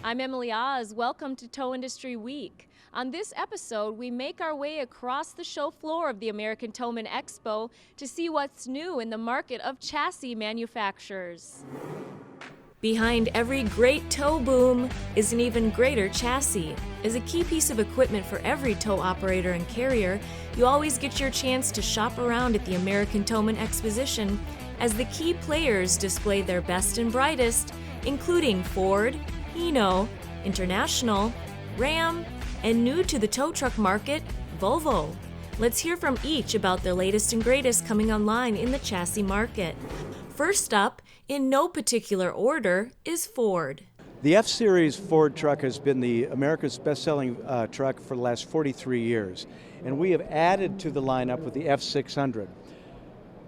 I'm Emily Oz. Welcome to Tow Industry Week. On this episode, we make our way across the show floor of the American Towman Expo to see what's new in the market of chassis manufacturers. Behind every great tow boom is an even greater chassis. As a key piece of equipment for every tow operator and carrier, you always get your chance to shop around at the American Towman Exposition as the key players display their best and brightest, including Ford, Hino, International, Ram, and new to the tow truck market, Volvo. Let's hear from each about their latest and greatest coming online in the chassis market. First up, in no particular order, is Ford. The F-Series Ford truck has been America's best-selling truck for the last 43 years, and we have added to the lineup with the F600.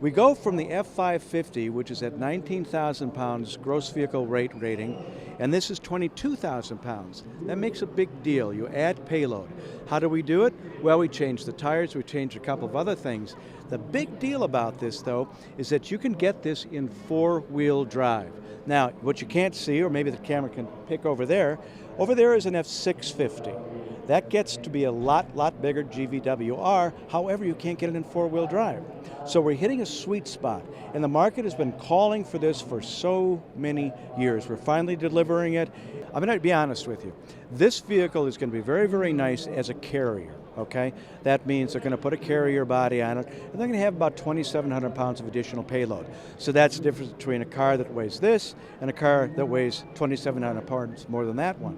We go from the F550, which is at 19,000 pounds gross vehicle weight rating, and this is 22,000 pounds. That makes a big deal. You add payload. How do we do it? Well, we change the tires, we change a couple of other things. The big deal about this, though, is that you can get this in four-wheel drive. Now, what you can't see, or maybe the camera can pick over there is an F650. That gets to be a lot bigger GVWR, however, you can't get it in four-wheel drive. So we're hitting a sweet spot, and the market has been calling for this for so many years. We're finally delivering it. I'm going to be honest with you. This vehicle is going to be very, very nice as a carrier, okay? That means they're going to put a carrier body on it, and they're going to have about 2,700 pounds of additional payload. So that's the difference between a car that weighs this and a car that weighs 2,700 pounds more than that one.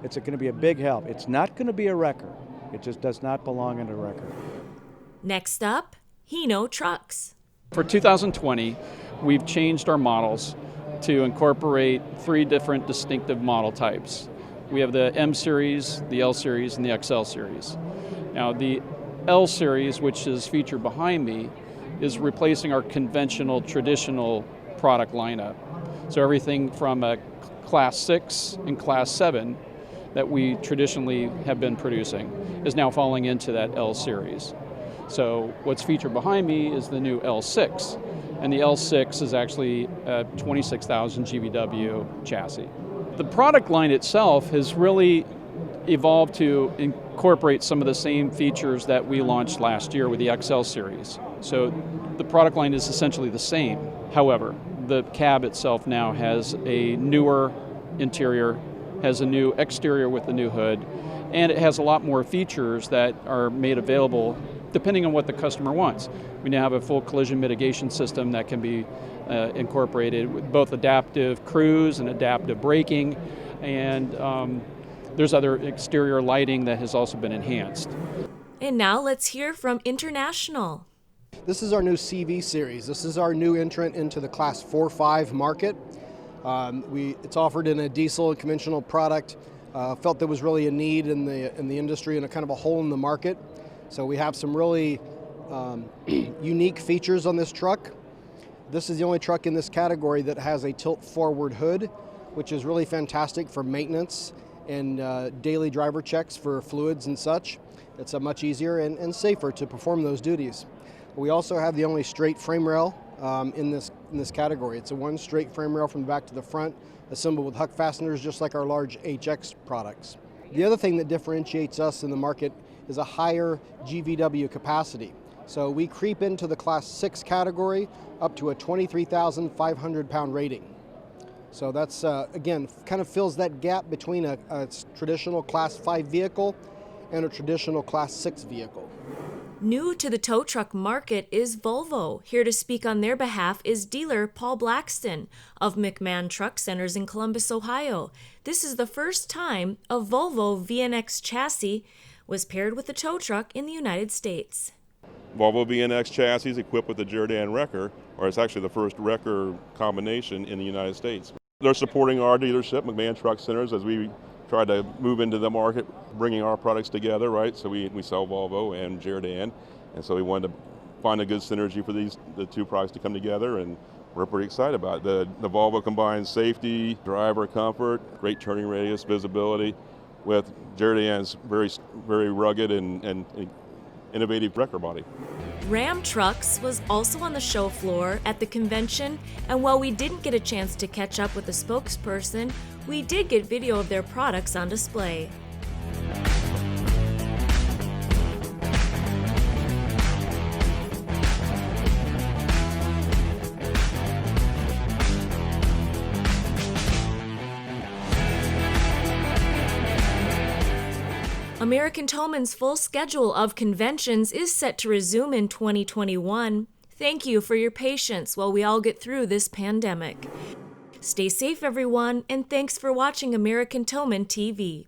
It's going to be a big help. It's not going to be a wrecker. It just does not belong in a wrecker. Next up, Hino trucks. For 2020, we've changed our models to incorporate three different distinctive model types. We have the M Series, the L Series, and the XL Series. Now the L Series, which is featured behind me, is replacing our conventional, traditional product lineup. So everything from a Class 6 and Class 7 that we traditionally have been producing is now falling into that L Series. So what's featured behind me is the new L6, and the L6 is actually a 26,000 GVW chassis. The product line itself has really evolved to incorporate some of the same features that we launched last year with the XL Series. So the product line is essentially the same. However, the cab itself now has a newer interior, has a new exterior with the new hood, and it has a lot more features that are made available depending on what the customer wants. We now have a full collision mitigation system that can be incorporated with both adaptive cruise and adaptive braking, and there's other exterior lighting that has also been enhanced. And now let's hear from International. This is our new CV series. This is our new entrant into the Class 4-5 market. It's offered in a diesel and conventional product. Felt there was really a need in the industry and a kind of a hole in the market. So we have some really unique features on this truck. This is the only truck in this category that has a tilt forward hood, which is really fantastic for maintenance and daily driver checks for fluids and such. It's much easier and safer to perform those duties. We also have the only straight frame rail in this category. It's a one straight frame rail from the back to the front, assembled with huck fasteners just like our large HX products. The other thing that differentiates us in the market is a higher GVW capacity. So we creep into the Class 6 category up to a 23,500 pound rating. So that's, again, kind of fills that gap between a traditional Class 5 vehicle and a traditional Class 6 vehicle. New to the tow truck market is Volvo. Here to speak on their behalf is dealer Paul Blackston of McMahon Truck Centers in Columbus, Ohio. This is the first time a Volvo VNX chassis was paired with a tow truck in the United States. Volvo VNX chassis equipped with the Jerdan wrecker, or it's actually the first wrecker combination in the United States. They're supporting our dealership, McMahon Truck Centers, as we try to move into the market, bringing our products together, right? So we sell Volvo and Jerdan, and so we wanted to find a good synergy for the two products to come together, and we're pretty excited about it. The Volvo combines safety, driver comfort, great turning radius, visibility, with Jerdan's very rugged and innovative wrecker body. Ram Trucks was also on the show floor at the convention, and while we didn't get a chance to catch up with the spokesperson, we did get video of their products on display. American Towman's full schedule of conventions is set to resume in 2021. Thank you for your patience while we all get through this pandemic. Stay safe, everyone, and thanks for watching American Towman TV.